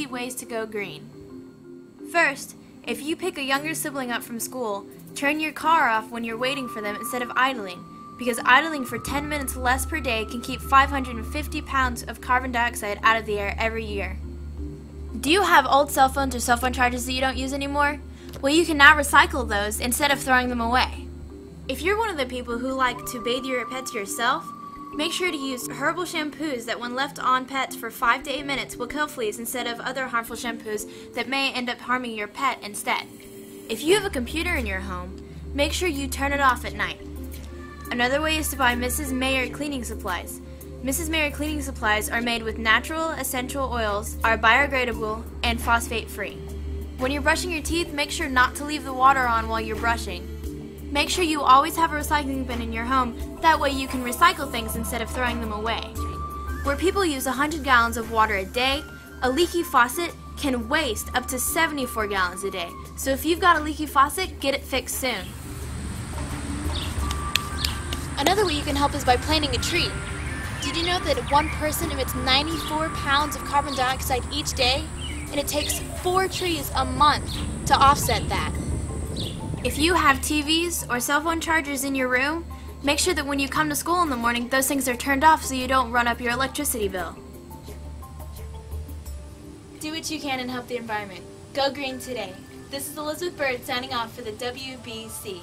easy ways to go green. First, if you pick a younger sibling up from school, turn your car off when you're waiting for them instead of idling, because idling for 10 minutes less per day can keep 550 pounds of carbon dioxide out of the air every year. Do you have old cell phones or cell phone chargers that you don't use anymore? Well, you can now recycle those instead of throwing them away. If you're one of the people who like to bathe your pets yourself, make sure to use herbal shampoos that when left on pets for 5 to 8 minutes will kill fleas instead of other harmful shampoos that may end up harming your pet instead. If you have a computer in your home, make sure you turn it off at night. Another way is to buy Mrs. Mayer cleaning supplies. Mrs. Mayer cleaning supplies are made with natural essential oils, are biodegradable, and phosphate-free. When you're brushing your teeth, make sure not to leave the water on while you're brushing. Make sure you always have a recycling bin in your home, that way you can recycle things instead of throwing them away. Where people use 100 gallons of water a day, a leaky faucet can waste up to 74 gallons a day. So if you've got a leaky faucet, get it fixed soon. Another way you can help is by planting a tree. Did you know that one person emits 94 pounds of carbon dioxide each day? And it takes 4 trees a month to offset that. If you have TVs or cell phone chargers in your room, make sure that when you come to school in the morning, those things are turned off so you don't run up your electricity bill. Do what you can and help the environment. Go green today. This is Elizabeth Byrd signing off for the WBC.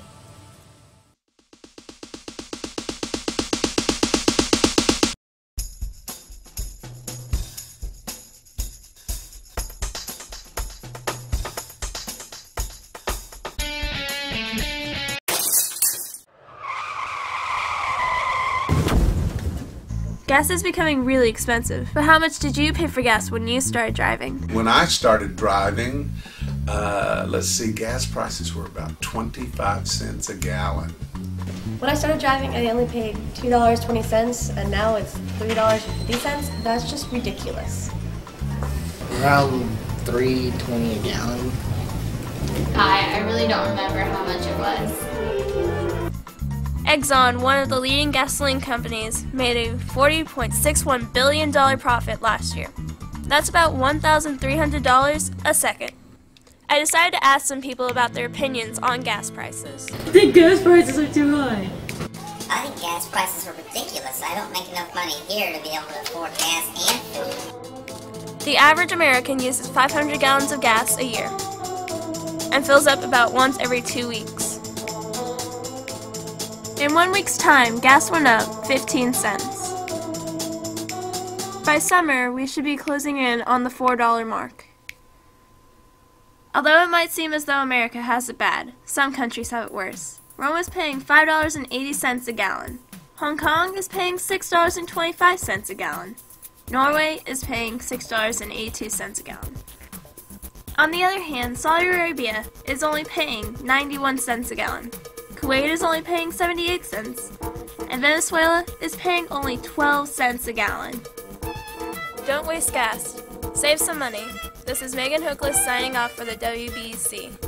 Gas is becoming really expensive, but how much did you pay for gas when you started driving? When I started driving, gas prices were about 25 cents a gallon. When I started driving, I only paid $2.20, and now it's $3.50. That's just ridiculous. Around $3.20 a gallon. I really don't remember how much it was. Exxon, one of the leading gasoline companies, made a $40.61 billion profit last year. That's about $1,300 a second. I decided to ask some people about their opinions on gas prices. I think gas prices are too high. I think gas prices are ridiculous. I don't make enough money here to be able to afford gas and food. The average American uses 500 gallons of gas a year and fills up about once every 2 weeks. In 1 week's time, gas went up 15 cents. By summer, we should be closing in on the $4 mark. Although it might seem as though America has it bad, some countries have it worse. Rome is paying $5.80 a gallon. Hong Kong is paying $6.25 a gallon. Norway is paying $6.82 a gallon. On the other hand, Saudi Arabia is only paying 91 cents a gallon. Kuwait is only paying 78 cents, and Venezuela is paying only 12 cents a gallon. Don't waste gas. Save some money. This is Megan Hoklas signing off for the WBC.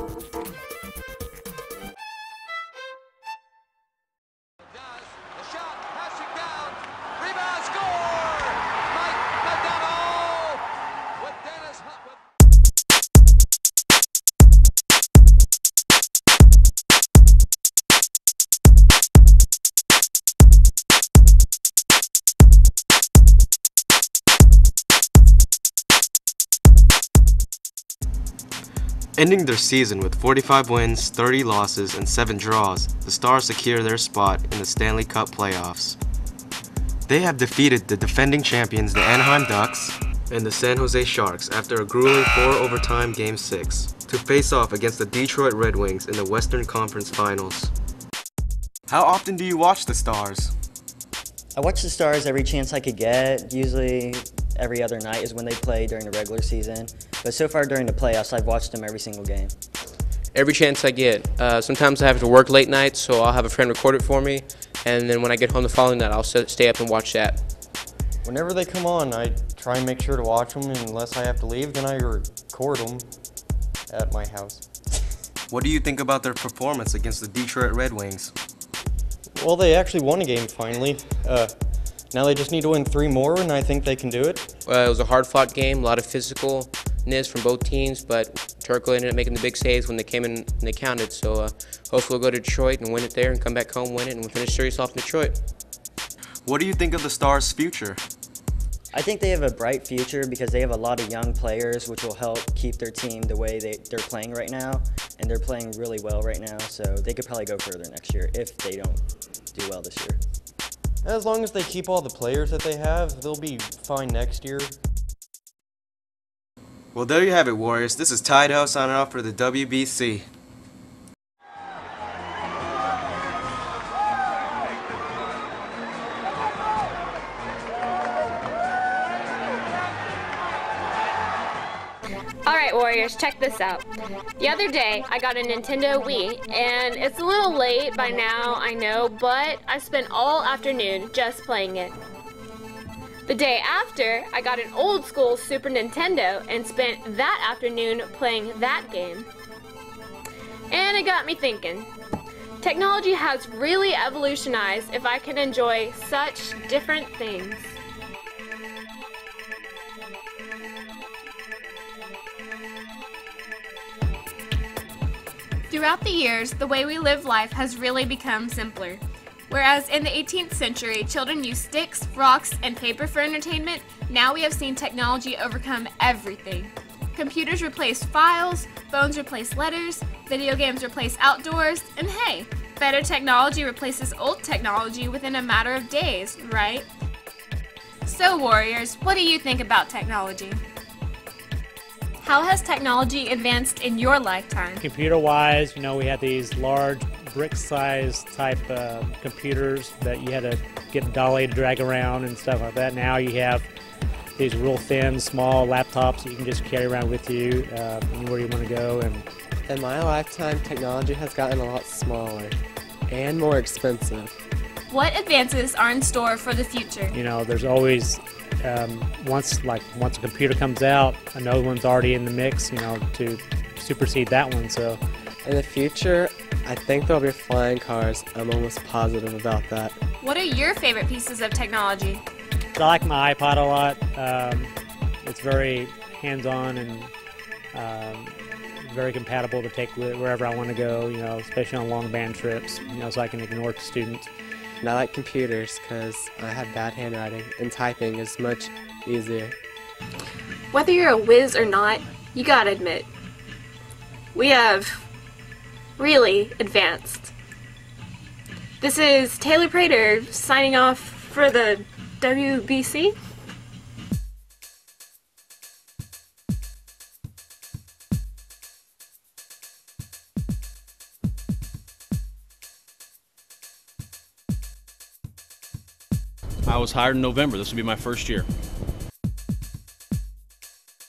Ending their season with 45 wins, 30 losses, and 7 draws, the Stars secure their spot in the Stanley Cup playoffs. They have defeated the defending champions, the Anaheim Ducks, and the San Jose Sharks after a grueling 4-overtime Game 6 to face off against the Detroit Red Wings in the Western Conference Finals. How often do you watch the Stars? I watch the Stars every chance I could get. Usually every other night is when they play during the regular season. But so far during the playoffs, I've watched them every single game. Every chance I get. Sometimes I have to work late nights, so I'll have a friend record it for me. And then when I get home the following night, I'll stay up and watch that. Whenever they come on, I try and make sure to watch them. And unless I have to leave, then I record them at my house. What do you think about their performance against the Detroit Red Wings? Well, they actually won a game finally. Now they just need to win 3 more, and I think they can do it. It was a hard-fought game, a lot of physical. Niz from both teams, but Turco ended up making the big saves when they came in and they counted. So hopefully we'll go to Detroit and win it there and come back home, win it, and we'll finish series off in Detroit. What do you think of the Stars' future? I think they have a bright future because they have a lot of young players, which will help keep their team the way they're playing right now, and they're playing really well right now, so they could probably go further next year if they don't do well this year. As long as they keep all the players that they have, they'll be fine next year. Well, there you have it, Warriors. This is Tidehouse signing off for the WBC. Alright Warriors, check this out. The other day I got a Nintendo Wii, and it's a little late by now, I know, but I spent all afternoon just playing it. The day after, I got an old school Super Nintendo and spent that afternoon playing that game. And it got me thinking. Technology has really evolutionized if I can enjoy such different things. Throughout the years, the way we live life has really become simpler. Whereas in the 18th century, children used sticks, rocks, and paper for entertainment, now we have seen technology overcome everything. Computers replace files, phones replace letters, video games replace outdoors, and hey, better technology replaces old technology within a matter of days, right? So Warriors, what do you think about technology? How has technology advanced in your lifetime? Computer-wise, you know, we had these large brick-sized type computers that you had to get a dolly to drag around and stuff like that. Now you have these real thin, small laptops that you can just carry around with you anywhere you want to go. And in my lifetime, technology has gotten a lot smaller and more expensive. What advances are in store for the future? You know, there's always once a computer comes out, another one's already in the mix, you know, to supersede that one. So in the future, I think there'll be flying cars. I'm almost positive about that. What are your favorite pieces of technology? I like my iPod a lot. It's very hands-on and very compatible to take wherever I want to go, you know, especially on long band trips, you know, so I can ignore students. And I like computers because I have bad handwriting and typing is much easier. Whether you're a whiz or not, you gotta admit, we have really advanced. This is Taylor Prater signing off for the WBC. I was hired in November. This will be my first year.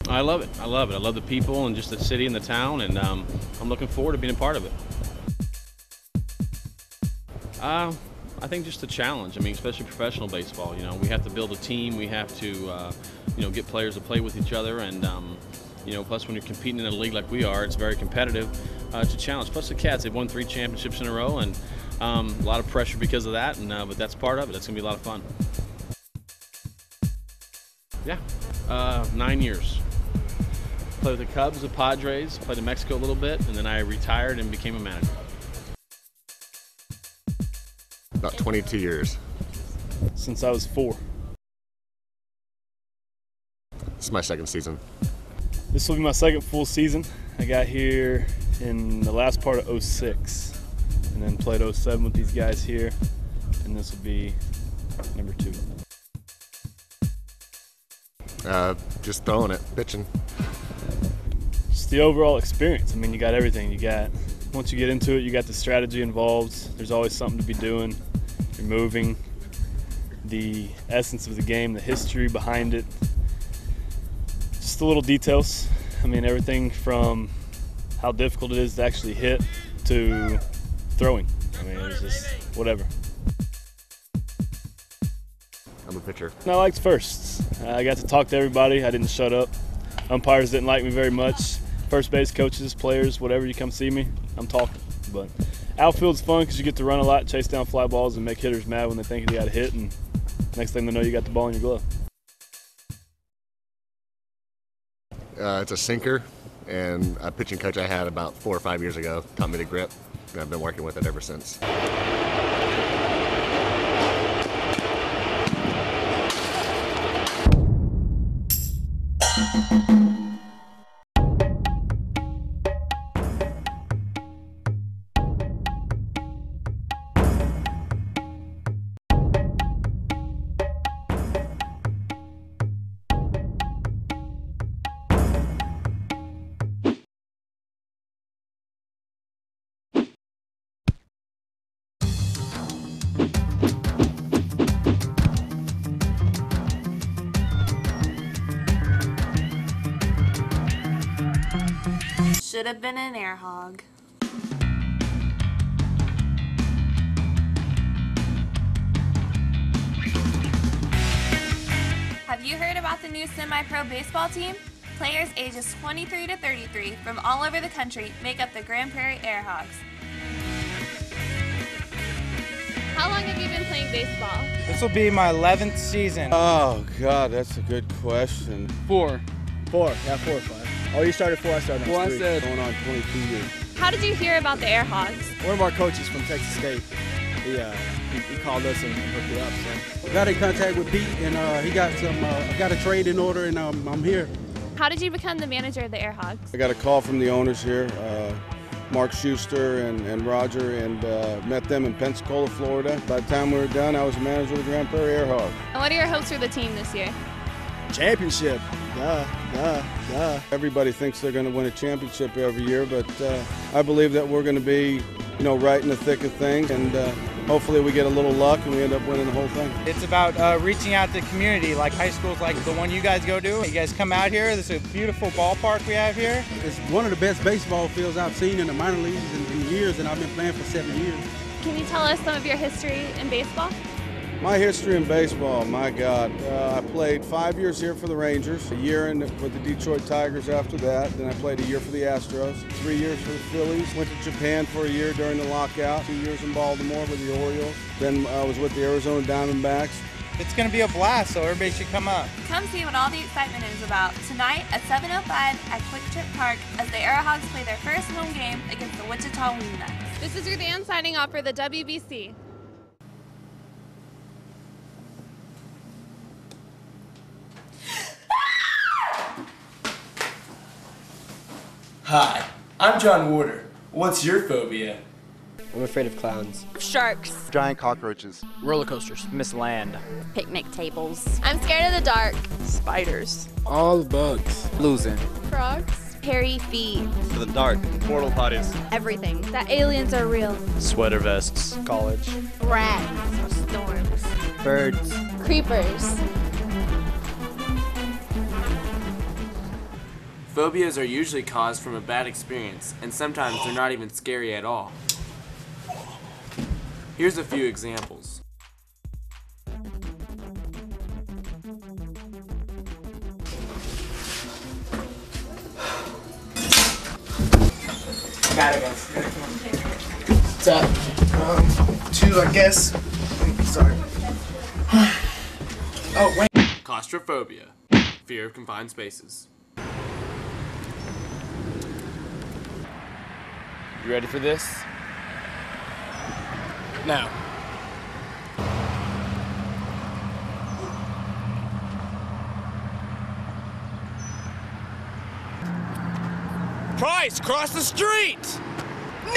I love it. I love it. I love the people and just the city and the town, and I'm looking forward to being a part of it. I think just a challenge. I mean, especially professional baseball. You know, we have to build a team. We have to, you know, get players to play with each other, and you know, plus when you're competing in a league like we are, it's very competitive. It's a challenge. Plus the Cats, they've won 3 championships in a row, and a lot of pressure because of that. And but that's part of it. It's gonna be a lot of fun. Yeah, 9 years. Played with the Cubs, the Padres, played in Mexico a little bit, and then I retired and became a manager. About 22 years. Since I was 4. This is my second season. This will be my second full season. I got here in the last part of 06, and then played 07 with these guys here, and this will be number 2. Just throwing it, pitching. Just the overall experience. I mean, you got everything. You got, once you get into it, you got the strategy involved. There's always something to be doing. You're moving. The essence of the game, the history behind it. Just the little details. I mean, everything from how difficult it is to actually hit to throwing. I mean, it's just whatever. I'm a pitcher. I liked firsts. I got to talk to everybody. I didn't shut up. Umpires didn't like me very much. First base coaches, players, whatever, you come see me, I'm talking. But outfield's fun because you get to run a lot, chase down fly balls, and make hitters mad when they think they got a hit, and next thing they know, you got the ball in your glove. It's a sinker, and a pitching coach I had about 4 or 5 years ago taught me to grip, and I've been working with it ever since. Should have been an Airhog. Have you heard about the new semi-pro baseball team? Players ages 23 to 33 from all over the country make up the Grand Prairie Airhogs. How long have you been playing baseball? This will be my 11th season. Oh, God, that's a good question. 4. 4, yeah, 4 or 5. Oh, you started 4, I started 3. Well, I said going on 22 years. How did you hear about the Airhogs? One of our coaches from Texas State, he called us and hooked it up. So. Got in contact with Pete, and he got some. Got a trade in order, and I'm here. How did you become the manager of the Airhogs? I got a call from the owners here, Mark Schuster and Roger, and met them in Pensacola, Florida. By the time we were done, I was the manager of the Grand Prairie Airhogs. And what are your hopes for the team this year? Championship. Duh. Everybody thinks they're going to win a championship every year, but I believe that we're going to be, right in the thick of things, and hopefully we get a little luck and we end up winning the whole thing. It's about reaching out to the community, like high schools like the one you guys go to. You guys come out here. This is a beautiful ballpark we have here. It's one of the best baseball fields I've seen in the minor leagues in years, and I've been playing for 7 years. Can you tell us some of your history in baseball? My history in baseball, my God. I played 5 years here for the Rangers, a year for the Detroit Tigers after that. Then I played a year for the Astros, 3 years for the Phillies. Went to Japan for a year during the lockout, 2 years in Baltimore with the Orioles. Then I was with the Arizona Diamondbacks. It's going to be a blast, so everybody should come out. Come see what all the excitement is about tonight at 7:05 at Quick Trip Park as the Airhogs play their first home game against the Wichita Wingnuts. This is Ruthann signing off for the WBC. Hi, I'm John Warder. What's your phobia? I'm afraid of clowns. Sharks. Giant cockroaches. Roller coasters. Miss Land. Picnic tables. I'm scared of the dark. Spiders. All the bugs. Losing. Frogs. Hairy feet. For the dark. Portal potties. Everything. That aliens are real. Sweater vests. College. Rats. Storms. Birds. Creepers. Phobias are usually caused from a bad experience, and sometimes they're not even scary at all. Here's a few examples. Got it, guys. What's up? 2, I guess. Sorry. Oh, wait. Claustrophobia, fear of confined spaces. You ready for this? Now. Price, cross the street!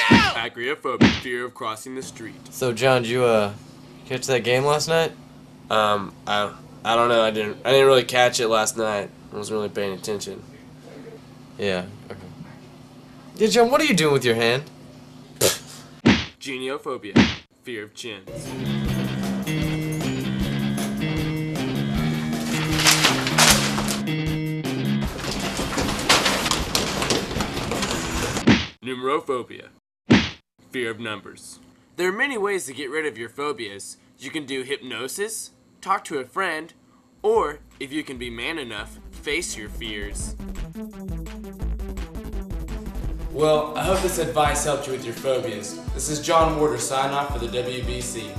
Now! Acryophobia, fear of crossing the street. So John, did you catch that game last night? I don't know. I didn't really catch it last night. I wasn't really paying attention. Yeah. Okay. Yeah, John, what are you doing with your hand? Geniophobia, fear of chins. Numerophobia, fear of numbers. There are many ways to get rid of your phobias. You can do hypnosis, talk to a friend, or, if you can be man enough, face your fears. Well, I hope this advice helped you with your phobias. This is John Warder signing off for the WBC.